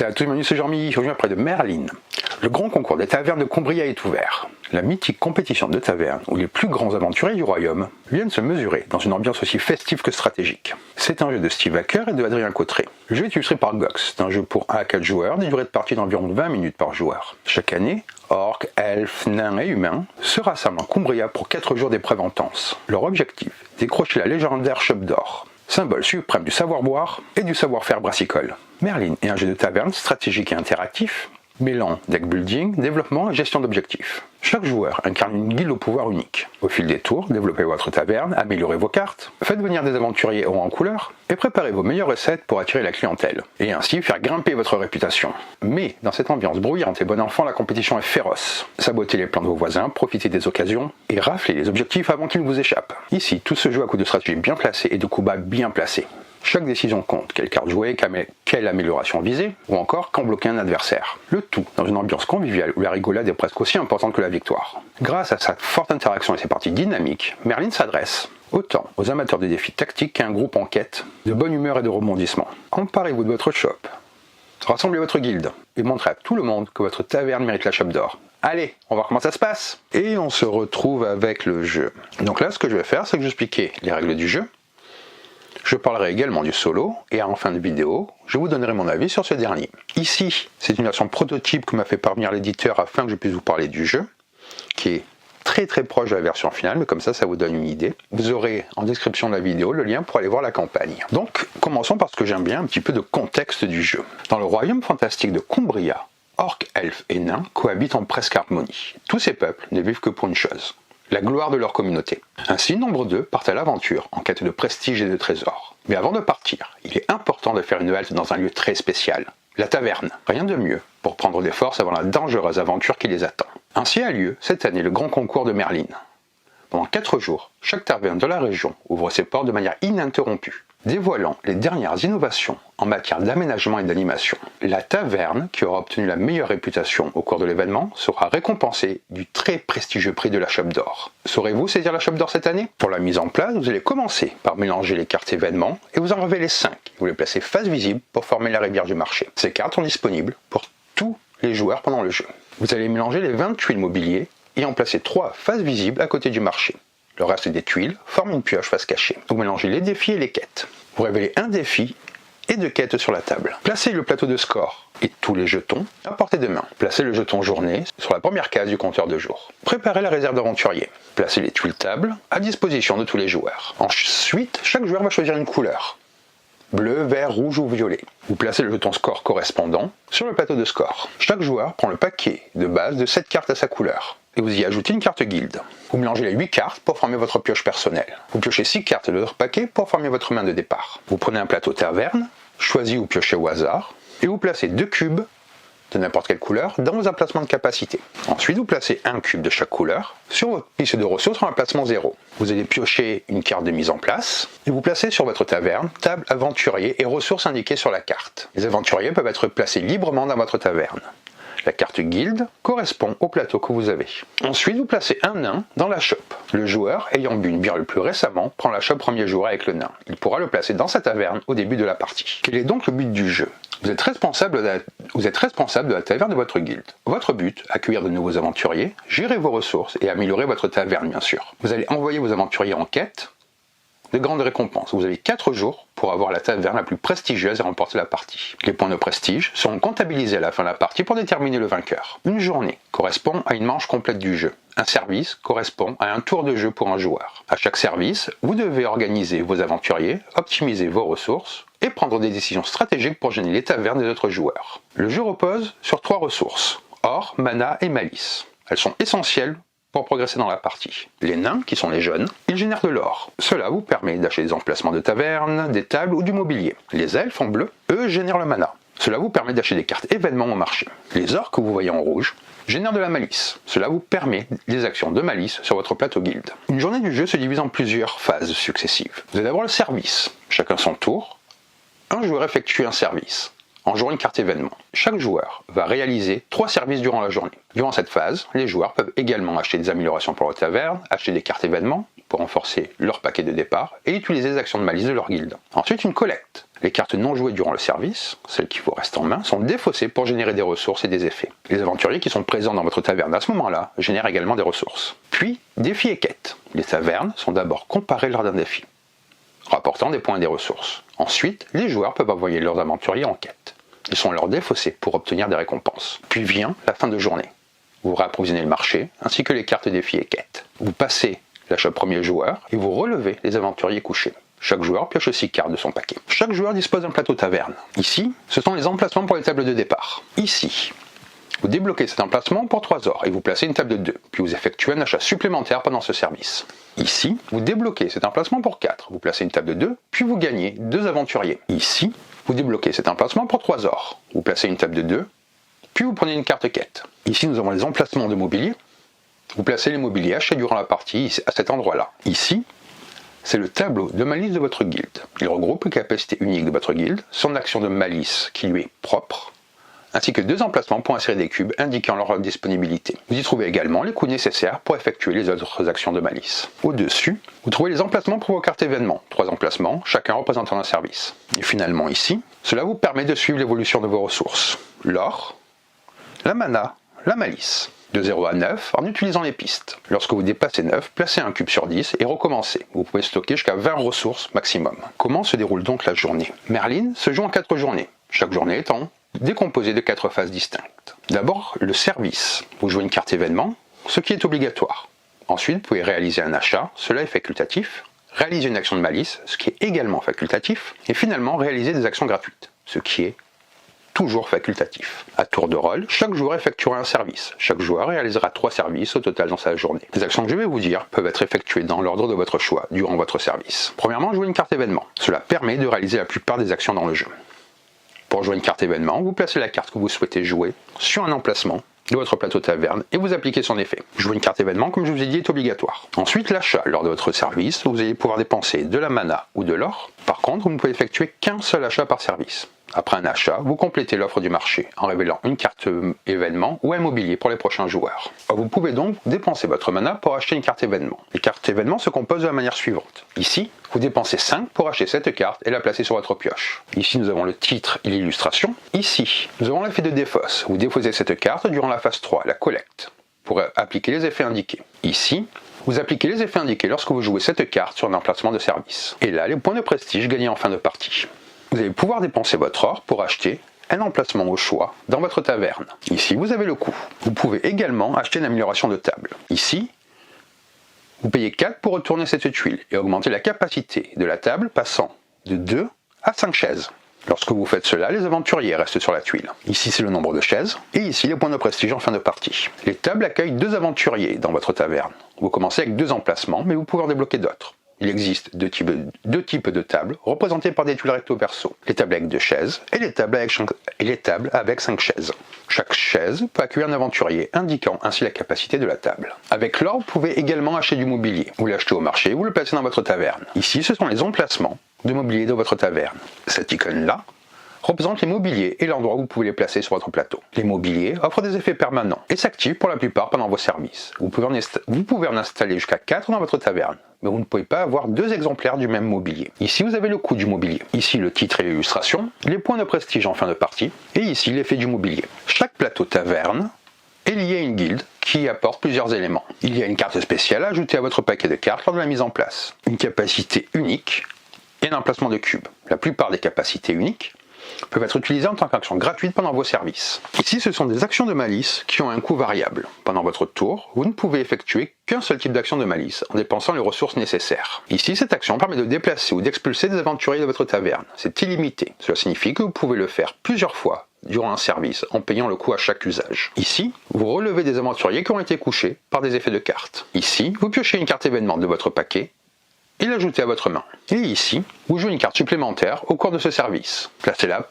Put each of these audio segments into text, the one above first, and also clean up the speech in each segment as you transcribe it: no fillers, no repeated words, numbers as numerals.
Salut à tous, bienvenue, c'est Jean-Mi, aujourd'hui près de Merlin. Le grand concours des tavernes de Cumbria est ouvert. La mythique compétition de tavernes où les plus grands aventuriers du royaume viennent se mesurer dans une ambiance aussi festive que stratégique. C'est un jeu de Steve Hacker et de Adrien Cautré. Le jeu est illustré par Gox, c'est un jeu pour 1 à 4 joueurs, des durées de partie d'environ 20 minutes par joueur. Chaque année, orques, elfes, nains et humains se rassemblent en Cumbria pour 4 jours d'épreuves intenses. Leur objectif, décrocher la légendaire chope d'or, symbole suprême du savoir-boire et du savoir-faire brassicole. Merlin est un jeu de taverne stratégique et interactif, mêlant deck building, développement et gestion d'objectifs. Chaque joueur incarne une guilde au pouvoir unique. Au fil des tours, développez votre taverne, améliorez vos cartes, faites venir des aventuriers hauts en couleur et préparez vos meilleures recettes pour attirer la clientèle et ainsi faire grimper votre réputation. Mais dans cette ambiance bruyante et bon enfant, la compétition est féroce. Sabotez les plans de vos voisins, profitez des occasions et raflez les objectifs avant qu'ils vous échappent. Ici, tout se joue à coups de stratégie bien placée et de coups bas bien placés. Chaque décision compte, quelle carte jouer, quelle amélioration viser, ou encore quand bloquer un adversaire. Le tout dans une ambiance conviviale où la rigolade est presque aussi importante que la victoire. Grâce à sa forte interaction et ses parties dynamiques, Merlin s'adresse autant aux amateurs de défis tactiques qu'à un groupe en quête de bonne humeur et de rebondissement. Emparez-vous de votre shop, rassemblez votre guilde et montrez à tout le monde que votre taverne mérite la chope d'or. Allez, on va voir comment ça se passe. Et on se retrouve avec le jeu. Donc là, ce que je vais faire, c'est que je vais expliquer les règles du jeu. Je parlerai également du solo, et en fin de vidéo, je vous donnerai mon avis sur ce dernier. Ici, c'est une version prototype que m'a fait parvenir l'éditeur afin que je puisse vous parler du jeu, qui est très proche de la version finale, mais comme ça vous donne une idée. Vous aurez en description de la vidéo le lien pour aller voir la campagne. Donc, commençons par ce que j'aime bien, un petit peu de contexte du jeu. Dans le royaume fantastique de Cumbria, orques, elfes et nains cohabitent en presque harmonie. Tous ces peuples ne vivent que pour une chose: la gloire de leur communauté. Ainsi, nombre d'eux partent à l'aventure en quête de prestige et de trésors. Mais avant de partir, il est important de faire une halte dans un lieu très spécial, la taverne. Rien de mieux pour prendre des forces avant la dangereuse aventure qui les attend. Ainsi a lieu cette année le grand concours de Merlin. Pendant 4 jours, chaque taverne de la région ouvre ses portes de manière ininterrompue, dévoilant les dernières innovations en matière d'aménagement et d'animation. La taverne, qui aura obtenu la meilleure réputation au cours de l'événement, sera récompensée du très prestigieux prix de la chope d'or. Saurez-vous saisir la chope d'or cette année? Pour la mise en place, vous allez commencer par mélanger les cartes événements et vous en révéler 5. Vous les placez face visible pour former la rivière du marché. Ces cartes sont disponibles pour tous les joueurs pendant le jeu. Vous allez mélanger les 20 tuiles mobilier et en placer 3 face visible à côté du marché. Le reste des tuiles forme une pioche face cachée. Vous mélangez les défis et les quêtes. Vous révélez un défi et 2 quêtes sur la table. Placez le plateau de score et tous les jetons à portée de main. Placez le jeton journée sur la première case du compteur de jour. Préparez la réserve d'aventurier. Placez les tuiles table à disposition de tous les joueurs. Ensuite, chaque joueur va choisir une couleur: bleu, vert, rouge ou violet. Vous placez le jeton score correspondant sur le plateau de score. Chaque joueur prend le paquet de base de 7 cartes à sa couleur. Et vous y ajoutez une carte guilde. Vous mélangez les 8 cartes pour former votre pioche personnelle. Vous piochez 6 cartes de votre paquet pour former votre main de départ. Vous prenez un plateau taverne, choisi ou piochez au hasard, et vous placez 2 cubes de n'importe quelle couleur dans vos emplacements de capacité. Ensuite, vous placez un cube de chaque couleur sur votre piste de ressources en emplacement 0. Vous allez piocher une carte de mise en place et vous placez sur votre taverne table aventurier et ressources indiquées sur la carte. Les aventuriers peuvent être placés librement dans votre taverne. La carte guilde correspond au plateau que vous avez. Ensuite, vous placez un nain dans la chope. Le joueur ayant bu une bière le plus récemment prend la chope premier jour avec le nain. Il pourra le placer dans sa taverne au début de la partie. Quel est donc le but du jeu? Vous êtes responsable de la taverne de votre guilde. Votre but, accueillir de nouveaux aventuriers, gérer vos ressources et améliorer votre taverne bien sûr. Vous allez envoyer vos aventuriers en quête de grandes récompenses. Vous avez 4 jours pour avoir la taverne la plus prestigieuse et remporter la partie. Les points de prestige seront comptabilisés à la fin de la partie pour déterminer le vainqueur. Une journée correspond à une manche complète du jeu. Un service correspond à un tour de jeu pour un joueur. À chaque service, vous devez organiser vos aventuriers, optimiser vos ressources et prendre des décisions stratégiques pour gêner les tavernes des autres joueurs. Le jeu repose sur 3 ressources: or, mana et malice. Elles sont essentielles pour progresser dans la partie. Les nains, qui sont les jeunes, ils génèrent de l'or. Cela vous permet d'acheter des emplacements de taverne, des tables ou du mobilier. Les elfes en bleu, eux, génèrent le mana. Cela vous permet d'acheter des cartes événements au marché. Les orques que vous voyez en rouge génèrent de la malice. Cela vous permet des actions de malice sur votre plateau guilde. Une journée du jeu se divise en plusieurs phases successives. Vous avez d'abord le service. Chacun son tour. Un joueur effectue un service en jouant une carte événement. Chaque joueur va réaliser 3 services durant la journée. Durant cette phase, les joueurs peuvent également acheter des améliorations pour leur taverne, acheter des cartes événements pour renforcer leur paquet de départ et utiliser les actions de malice de leur guilde. Ensuite, une collecte. Les cartes non jouées durant le service, celles qui vous restent en main, sont défaussées pour générer des ressources et des effets. Les aventuriers qui sont présents dans votre taverne à ce moment-là génèrent également des ressources. Puis, défis et quêtes. Les tavernes sont d'abord comparées lors d'un défi, rapportant des points et des ressources. Ensuite, les joueurs peuvent envoyer leurs aventuriers en quête. Ils sont alors défaussés pour obtenir des récompenses. Puis vient la fin de journée. Vous réapprovisionnez le marché, ainsi que les cartes défis et quêtes. Vous passez l'achat premier joueur et vous relevez les aventuriers couchés. Chaque joueur pioche 6 cartes de son paquet. Chaque joueur dispose d'un plateau taverne. Ici, ce sont les emplacements pour les tables de départ. Ici, vous débloquez cet emplacement pour 3 ors et vous placez une table de 2, puis vous effectuez un achat supplémentaire pendant ce service. Ici, vous débloquez cet emplacement pour 4, vous placez une table de 2, puis vous gagnez 2 aventuriers. Ici, vous débloquez cet emplacement pour 3 ors, vous placez une table de 2, puis vous prenez une carte quête. Ici, nous avons les emplacements de mobilier. Vous placez les mobiliers achetés durant la partie à cet endroit-là. Ici, c'est le tableau de malice de votre guilde. Il regroupe les capacités uniques de votre guilde, son action de malice qui lui est propre, ainsi que 2 emplacements pour insérer des cubes indiquant leur disponibilité. Vous y trouvez également les coûts nécessaires pour effectuer les autres actions de malice. Au-dessus, vous trouvez les emplacements pour vos cartes événements, 3 emplacements, chacun représentant un service. Et finalement ici, cela vous permet de suivre l'évolution de vos ressources. L'or, la mana, la malice. De 0 à 9 en utilisant les pistes. Lorsque vous dépassez 9, placez un cube sur 10 et recommencez. Vous pouvez stocker jusqu'à 20 ressources maximum. Comment se déroule donc la journée? Merlin se joue en 4 journées, chaque journée étant décomposée de 4 phases distinctes. D'abord, le service. Vous jouez une carte événement, ce qui est obligatoire. Ensuite, vous pouvez réaliser un achat, cela est facultatif. Réaliser une action de malice, ce qui est également facultatif. Et finalement, réaliser des actions gratuites, ce qui est toujours facultatif. À tour de rôle, chaque joueur effectuera un service. Chaque joueur réalisera 3 services au total dans sa journée. Les actions que je vais vous dire peuvent être effectuées dans l'ordre de votre choix durant votre service. Premièrement, jouer une carte événement. Cela permet de réaliser la plupart des actions dans le jeu. Pour jouer une carte événement, vous placez la carte que vous souhaitez jouer sur un emplacement de votre plateau taverne et vous appliquez son effet. Jouer une carte événement, comme je vous ai dit, est obligatoire. Ensuite, l'achat. Lors de votre service, vous allez pouvoir dépenser de la mana ou de l'or. Par contre, vous ne pouvez effectuer qu'un seul achat par service. Après un achat, vous complétez l'offre du marché en révélant une carte événement ou un mobilier pour les prochains joueurs. Vous pouvez donc dépenser votre mana pour acheter une carte événement. Les cartes événements se composent de la manière suivante. Ici, vous dépensez 5 pour acheter cette carte et la placer sur votre pioche. Ici, nous avons le titre et l'illustration. Ici, nous avons l'effet de défausse. Vous déposez cette carte durant la phase 3, la collecte, pour appliquer les effets indiqués. Ici, vous appliquez les effets indiqués lorsque vous jouez cette carte sur un emplacement de service. Et là, les points de prestige gagnés en fin de partie. Vous allez pouvoir dépenser votre or pour acheter un emplacement au choix dans votre taverne. Ici, vous avez le coût. Vous pouvez également acheter une amélioration de table. Ici, vous payez 4 pour retourner cette tuile et augmenter la capacité de la table passant de 2 à 5 chaises. Lorsque vous faites cela, les aventuriers restent sur la tuile. Ici, c'est le nombre de chaises. Et ici, les points de prestige en fin de partie. Les tables accueillent 2 aventuriers dans votre taverne. Vous commencez avec 2 emplacements, mais vous pouvez en débloquer d'autres. Il existe deux types de tables représentées par des tuiles recto verso. Les tables avec 2 chaises et les tables avec 5 chaises. Chaque chaise peut accueillir un aventurier, indiquant ainsi la capacité de la table. Avec l'or, vous pouvez également acheter du mobilier. Vous l'achetez au marché, vous le placez dans votre taverne. Ici, ce sont les emplacements de mobilier de votre taverne. Cette icône-là représente les mobiliers et l'endroit où vous pouvez les placer sur votre plateau. Les mobiliers offrent des effets permanents et s'activent pour la plupart pendant vos services. Vous pouvez en installer jusqu'à 4 dans votre taverne, mais vous ne pouvez pas avoir 2 exemplaires du même mobilier. Ici, vous avez le coût du mobilier. Ici, le titre et l'illustration, les points de prestige en fin de partie, et ici, l'effet du mobilier. Chaque plateau taverne est lié à une guilde qui apporte plusieurs éléments. Il y a une carte spéciale ajoutée à votre paquet de cartes lors de la mise en place, une capacité unique et un emplacement de cube. La plupart des capacités uniques peuvent être utilisées en tant qu'action gratuite pendant vos services. Ici, ce sont des actions de malice qui ont un coût variable. Pendant votre tour, vous ne pouvez effectuer qu'un seul type d'action de malice en dépensant les ressources nécessaires. Ici, cette action permet de déplacer ou d'expulser des aventuriers de votre taverne. C'est illimité. Cela signifie que vous pouvez le faire plusieurs fois durant un service en payant le coût à chaque usage. Ici, vous relevez des aventuriers qui ont été couchés par des effets de cartes. Ici, vous piochez une carte événement de votre paquet et l'ajoutez à votre main. Et ici, vous jouez une carte supplémentaire au cours de ce service. Placez-la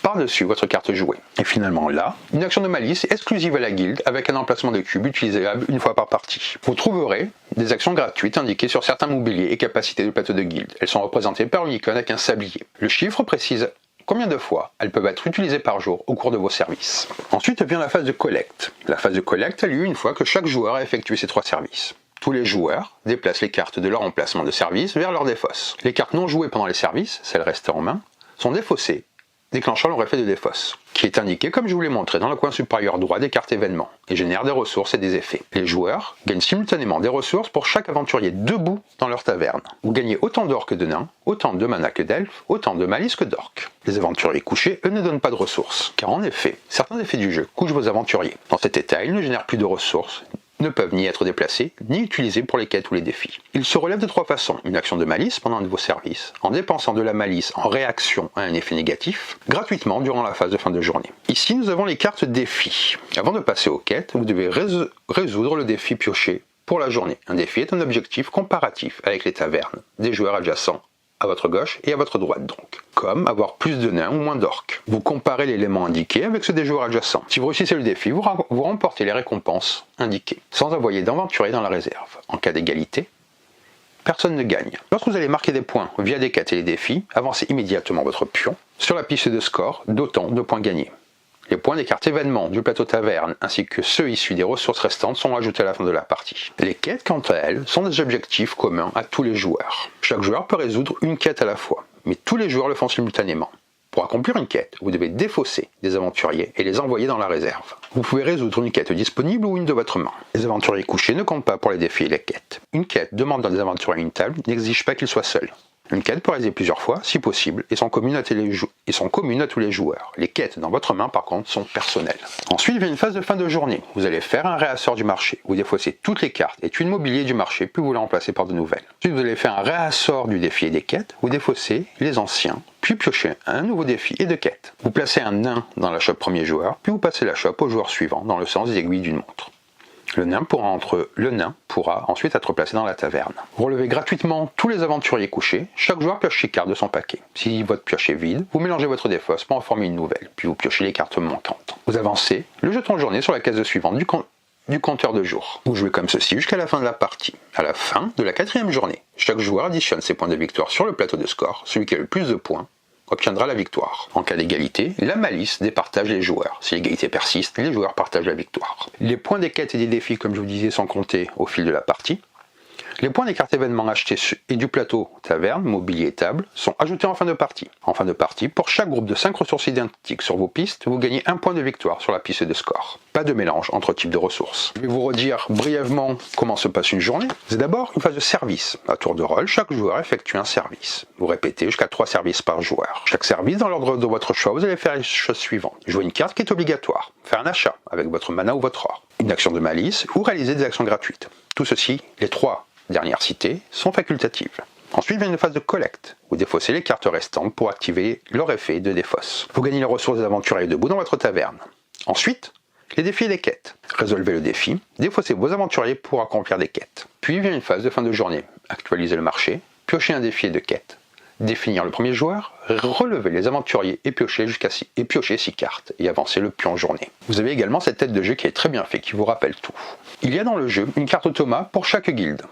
par-dessus votre carte jouée. Et finalement là, une action de malice exclusive à la guilde avec un emplacement de cube utilisable une fois par partie. Vous trouverez des actions gratuites indiquées sur certains mobiliers et capacités de plateau de guilde. Elles sont représentées par une icône avec un sablier. Le chiffre précise combien de fois elles peuvent être utilisées par jour au cours de vos services. Ensuite vient la phase de collecte. La phase de collecte a lieu une fois que chaque joueur a effectué ses 3 services. Tous les joueurs déplacent les cartes de leur emplacement de service vers leur défausse. Les cartes non jouées pendant les services, celles restées en main, sont défaussés, déclenchant leur effet de défausse, qui est indiqué comme je vous l'ai montré dans le coin supérieur droit des cartes événements, et génère des ressources et des effets. Les joueurs gagnent simultanément des ressources pour chaque aventurier debout dans leur taverne. Vous gagnez autant d'or que de nains, autant de mana que d'elfes, autant de malice que d'orques. Les aventuriers couchés, eux, ne donnent pas de ressources, car en effet, certains effets du jeu couchent vos aventuriers. Dans cet état, ils ne génèrent plus de ressources, ne peuvent ni être déplacés, ni utilisés pour les quêtes ou les défis. Ils se relèvent de 3 façons. Une action de malice pendant un de vos services, en dépensant de la malice en réaction à un effet négatif, gratuitement durant la phase de fin de journée. Ici, nous avons les cartes défis. Avant de passer aux quêtes, vous devez résoudre le défi pioché pour la journée. Un défi est un objectif comparatif avec les tavernes des joueurs adjacents, à votre gauche et à votre droite donc, comme avoir plus de nains ou moins d'orques. Vous comparez l'élément indiqué avec ceux des joueurs adjacents. Si vous réussissez le défi, vous remportez les récompenses indiquées, sans envoyer d'aventurier dans la réserve. En cas d'égalité, personne ne gagne. Lorsque vous allez marquer des points via des quêtes et les défis, avancez immédiatement votre pion sur la piste de score d'autant de points gagnés. Les points des cartes événements du plateau taverne ainsi que ceux issus des ressources restantes sont ajoutés à la fin de la partie. Les quêtes, quant à elles, sont des objectifs communs à tous les joueurs. Chaque joueur peut résoudre une quête à la fois, mais tous les joueurs le font simultanément. Pour accomplir une quête, vous devez défausser des aventuriers et les envoyer dans la réserve. Vous pouvez résoudre une quête disponible ou une de votre main. Les aventuriers couchés ne comptent pas pour les défis et les quêtes. Une quête demandant des aventuriers une table n'exige pas qu'ils soient seuls. Une quête peut réaliser plusieurs fois, si possible, et sont communes à tous les joueurs. Les quêtes dans votre main, par contre, sont personnelles. Ensuite vient une phase de fin de journée. Vous allez faire un réassort du marché. Vous défaussez toutes les cartes et tout le mobilier du marché, puis vous les remplacez par de nouvelles. Ensuite, vous allez faire un réassort du défi et des quêtes. Vous défaussez les anciens, puis piochez un nouveau défi et de quêtes. Vous placez un nain dans la shop premier joueur, puis vous passez la shop au joueur suivant, dans le sens des aiguilles d'une montre. Le nain pourra ensuite être placé dans la taverne. Vous relevez gratuitement tous les aventuriers couchés. Chaque joueur pioche 6 cartes de son paquet. Si votre pioche est vide, vous mélangez votre défausse pour en former une nouvelle, puis vous piochez les cartes manquantes. Vous avancez le jeton journée sur la case suivante du compteur de jour. Vous jouez comme ceci jusqu'à la fin de la partie. À la fin de la 4e journée, chaque joueur additionne ses points de victoire sur le plateau de score. Celui qui a le plus de points obtiendra la victoire. En cas d'égalité, la malice départage les joueurs. Si l'égalité persiste, les joueurs partagent la victoire. Les points des quêtes et des défis, comme je vous disais, sont comptés au fil de la partie. Les points des cartes événements achetées et du plateau taverne, mobilier et table sont ajoutés en fin de partie. En fin de partie, pour chaque groupe de 5 ressources identiques sur vos pistes, vous gagnez 1 point de victoire sur la piste de score. Pas de mélange entre types de ressources. Je vais vous redire brièvement comment se passe une journée. C'est d'abord une phase de service. À tour de rôle, chaque joueur effectue un service. Vous répétez jusqu'à 3 services par joueur. Chaque service, dans l'ordre de votre choix, vous allez faire les choses suivantes. Jouer une carte qui est obligatoire. Faire un achat avec votre mana ou votre or. Une action de malice ou réaliser des actions gratuites. Tout ceci, les 3 dernières citées, sont facultatives. Ensuite vient une phase de collecte. Vous défaussez les cartes restantes pour activer leur effet de défausse. Vous gagnez les ressources des aventuriers debout dans votre taverne. Ensuite, les défis et les quêtes. Résolvez le défi, défaussez vos aventuriers pour accomplir des quêtes. Puis vient une phase de fin de journée. Actualisez le marché, piochez un défi et de quêtes. Définir le premier joueur, relever les aventuriers et piocher 6 cartes et avancer le pion journée. Vous avez également cette tête de jeu qui est très bien faite, qui vous rappelle tout. Il y a dans le jeu une carte automa pour chaque guilde,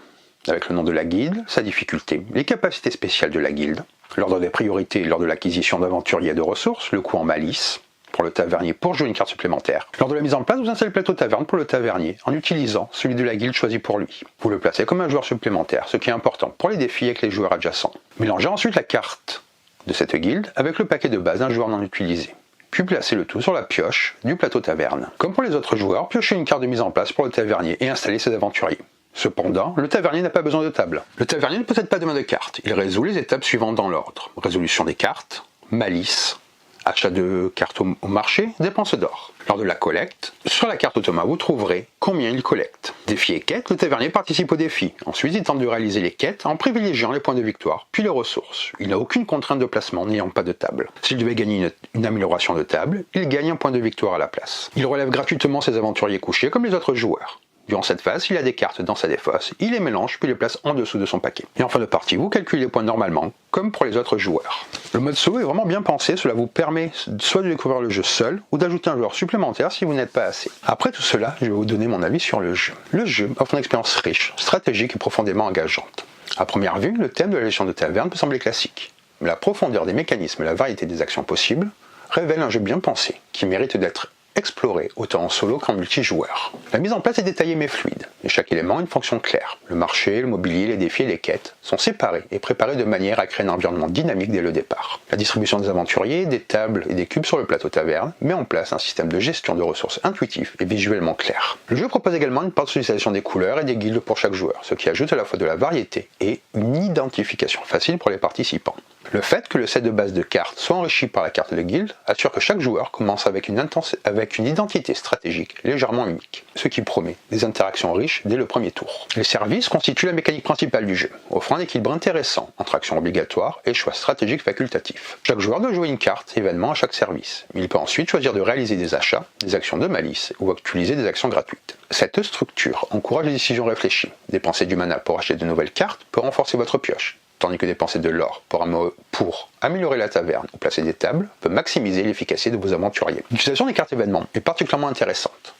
avec le nom de la guilde, sa difficulté, les capacités spéciales de la guilde, l'ordre des priorités lors de l'acquisition d'aventuriers et de ressources, le coût en malice, pour le tavernier pour jouer une carte supplémentaire. Lors de la mise en place, vous installez le plateau taverne pour le tavernier en utilisant celui de la guilde choisi pour lui. Vous le placez comme un joueur supplémentaire, ce qui est important pour les défis avec les joueurs adjacents. Mélangez ensuite la carte de cette guilde avec le paquet de base d'un joueur non utilisé. Puis placez le tout sur la pioche du plateau taverne. Comme pour les autres joueurs, piochez une carte de mise en place pour le tavernier et installez ses aventuriers. Cependant, le tavernier n'a pas besoin de table. Le tavernier ne possède pas de main de cartes. Il résout les étapes suivantes dans l'ordre. Résolution des cartes, malice, achat de cartes au marché, dépenses d'or. Lors de la collecte, sur la carte automa, vous trouverez combien il collecte. Défi et quête, le tavernier participe au défi. Ensuite, il tente de réaliser les quêtes en privilégiant les points de victoire, puis les ressources. Il n'a aucune contrainte de placement n'ayant pas de table. S'il devait gagner une amélioration de table, il gagne un point de victoire à la place. Il relève gratuitement ses aventuriers couchés comme les autres joueurs. Durant cette phase, il a des cartes dans sa défausse, il les mélange puis les place en dessous de son paquet. Et en fin de partie, vous calculez les points normalement, comme pour les autres joueurs. Le mode solo est vraiment bien pensé, cela vous permet soit de découvrir le jeu seul, ou d'ajouter un joueur supplémentaire si vous n'êtes pas assez. Après tout cela, je vais vous donner mon avis sur le jeu. Le jeu offre une expérience riche, stratégique et profondément engageante. À première vue, le thème de la Légion de Taverne peut sembler classique, mais la profondeur des mécanismes et la variété des actions possibles révèlent un jeu bien pensé, qui mérite d'être explorer autant en solo qu'en multijoueur. La mise en place est détaillée mais fluide, et chaque élément a une fonction claire. Le marché, le mobilier, les défis et les quêtes sont séparés et préparés de manière à créer un environnement dynamique dès le départ. La distribution des aventuriers, des tables et des cubes sur le plateau taverne met en place un système de gestion de ressources intuitif et visuellement clair. Le jeu propose également une personnalisation des couleurs et des guildes pour chaque joueur, ce qui ajoute à la fois de la variété et une identification facile pour les participants. Le fait que le set de base de cartes soit enrichi par la carte de guilde assure que chaque joueur commence avec une identité stratégique légèrement unique, ce qui promet des interactions riches dès le premier tour. Les services constituent la mécanique principale du jeu, offrant un équilibre intéressant entre actions obligatoires et choix stratégiques facultatifs. Chaque joueur doit jouer une carte événement à chaque service, mais il peut ensuite choisir de réaliser des achats, des actions de malice ou utiliser des actions gratuites. Cette structure encourage les décisions réfléchies. Dépenser du mana pour acheter de nouvelles cartes peut renforcer votre pioche, tandis que dépenser de l'or pour améliorer la taverne ou placer des tables peut maximiser l'efficacité de vos aventuriers. L'utilisation des cartes événements est particulièrement intéressante.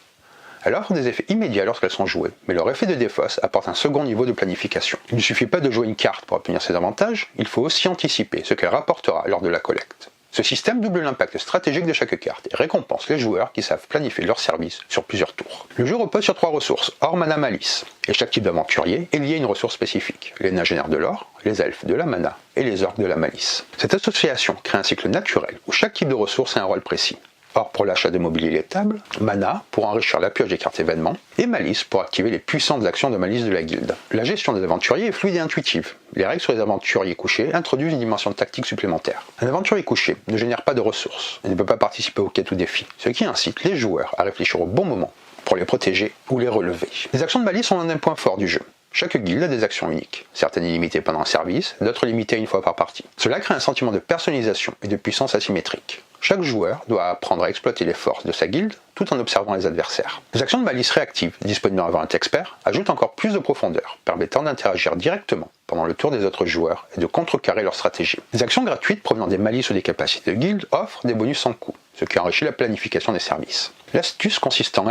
Elle offre des effets immédiats lorsqu'elles sont jouées, mais leur effet de défausse apporte un second niveau de planification. Il ne suffit pas de jouer une carte pour obtenir ses avantages, il faut aussi anticiper ce qu'elle rapportera lors de la collecte. Ce système double l'impact stratégique de chaque carte et récompense les joueurs qui savent planifier leur service sur plusieurs tours. Le jeu repose sur 3 ressources, or, mana, malice, et chaque type d'aventurier est lié à une ressource spécifique. Les nains génèrent de l'or, les elfes de la mana et les orques de la malice. Cette association crée un cycle naturel où chaque type de ressource a un rôle précis. Or pour l'achat de mobilier et les tables, mana pour enrichir la pioche des cartes événements, et malice pour activer les puissantes actions de malice de la guilde. La gestion des aventuriers est fluide et intuitive. Les règles sur les aventuriers couchés introduisent une dimension tactique supplémentaire. Un aventurier couché ne génère pas de ressources et ne peut pas participer aux quêtes ou défis, ce qui incite les joueurs à réfléchir au bon moment pour les protéger ou les relever. Les actions de malice sont un point fort du jeu. Chaque guilde a des actions uniques, certaines illimitées pendant un service, d'autres limitées une fois par partie. Cela crée un sentiment de personnalisation et de puissance asymétrique. Chaque joueur doit apprendre à exploiter les forces de sa guilde tout en observant les adversaires. Les actions de malice réactives, disponibles dans la variante expert, ajoutent encore plus de profondeur, permettant d'interagir directement pendant le tour des autres joueurs et de contrecarrer leur stratégie. Les actions gratuites provenant des malices ou des capacités de guilde offrent des bonus sans coût, ce qui enrichit la planification des services. L'astuce consistant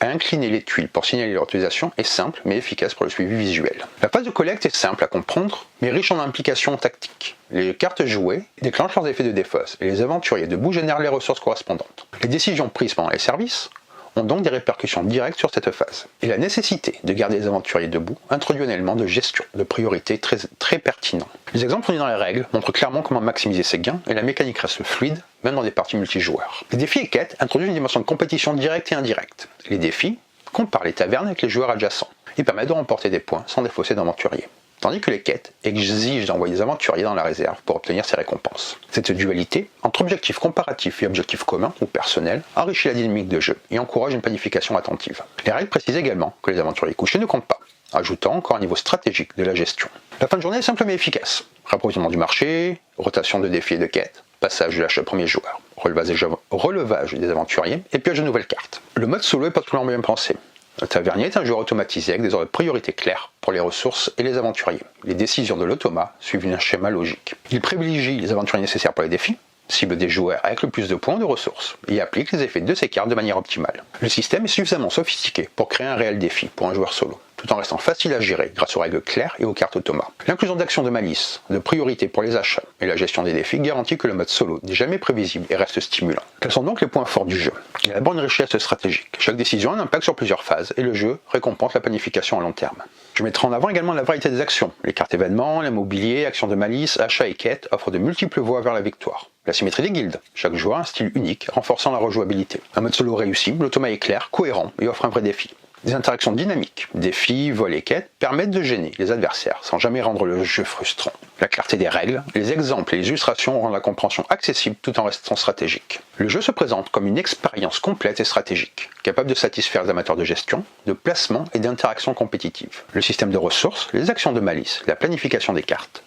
à incliner les tuiles pour signaler leur utilisation est simple mais efficace pour le suivi visuel. La phase de collecte est simple à comprendre mais riche en implications tactiques. Les cartes jouées déclenchent leurs effets de défausse et les aventuriers debout génèrent les ressources correspondantes. Les décisions prises pendant les services ont donc des répercussions directes sur cette phase. Et la nécessité de garder les aventuriers debout introduit un élément de gestion, de priorité très pertinent. Les exemples fournis dans les règles montrent clairement comment maximiser ses gains et la mécanique reste fluide, même dans des parties multijoueurs. Les défis et quêtes introduisent une dimension de compétition directe et indirecte. Les défis comparent les tavernes avec les joueurs adjacents et permettent de remporter des points sans défausser d'aventuriers. Tandis que les quêtes exigent d'envoyer des aventuriers dans la réserve pour obtenir ces récompenses. Cette dualité, entre objectifs comparatifs et objectifs communs ou personnels, enrichit la dynamique de jeu et encourage une planification attentive. Les règles précisent également que les aventuriers couchés ne comptent pas, ajoutant encore un niveau stratégique de la gestion. La fin de journée est simple mais efficace. Rapprovisionnement du marché, rotation de défis et de quêtes, passage de l'achat premier joueur, relevage des aventuriers et pioche de nouvelles cartes. Le mode solo est particulièrement bien pensé. Le tavernier est un joueur automatisé avec des ordres de priorité clairs pour les ressources et les aventuriers. Les décisions de l'automa suivent un schéma logique. Il privilégie les aventuriers nécessaires pour les défis, cible des joueurs avec le plus de points de ressources, et applique les effets de ces cartes de manière optimale. Le système est suffisamment sophistiqué pour créer un réel défi pour un joueur solo, tout en restant facile à gérer grâce aux règles claires et aux cartes automa. L'inclusion d'actions de malice, de priorité pour les achats et la gestion des défis garantit que le mode solo n'est jamais prévisible et reste stimulant. Quels sont donc les points forts du jeu? Il y a d'abord une richesse stratégique. Chaque décision a un impact sur plusieurs phases et le jeu récompense la planification à long terme. Je mettrai en avant également la variété des actions. Les cartes événements, l'immobilier, actions de malice, achats et quêtes offrent de multiples voies vers la victoire. La symétrie des guildes. Chaque joueur a un style unique, renforçant la rejouabilité. Un mode solo réussi, l'automa est clair, cohérent et offre un vrai défi. Des interactions dynamiques, défis, vols et quêtes permettent de gêner les adversaires sans jamais rendre le jeu frustrant. La clarté des règles, les exemples et les illustrations rendent la compréhension accessible tout en restant stratégique. Le jeu se présente comme une expérience complète et stratégique, capable de satisfaire les amateurs de gestion, de placement et d'interaction compétitive. Le système de ressources, les actions de malice, la planification des cartes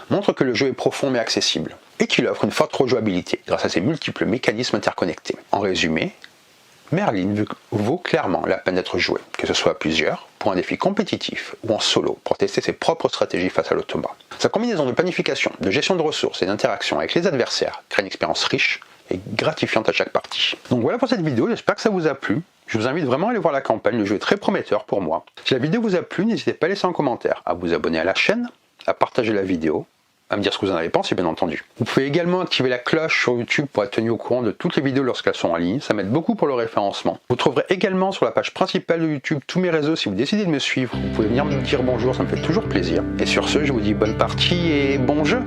montre que le jeu est profond mais accessible, et qu'il offre une forte rejouabilité grâce à ses multiples mécanismes interconnectés. En résumé, Merlin vaut clairement la peine d'être joué, que ce soit à plusieurs, pour un défi compétitif, ou en solo, pour tester ses propres stratégies face à l'automa. Sa combinaison de planification, de gestion de ressources et d'interaction avec les adversaires crée une expérience riche et gratifiante à chaque partie. Donc voilà pour cette vidéo, j'espère que ça vous a plu. Je vous invite vraiment à aller voir la campagne, le jeu est très prometteur pour moi. Si la vidéo vous a plu, n'hésitez pas à laisser un commentaire, à vous abonner à la chaîne, à partager la vidéo, à me dire ce que vous en avez pensé, bien entendu. Vous pouvez également activer la cloche sur YouTube pour être tenu au courant de toutes les vidéos lorsqu'elles sont en ligne, ça m'aide beaucoup pour le référencement. Vous trouverez également sur la page principale de YouTube tous mes réseaux si vous décidez de me suivre. Vous pouvez venir me dire bonjour, ça me fait toujours plaisir. Et sur ce, je vous dis bonne partie et bon jeu!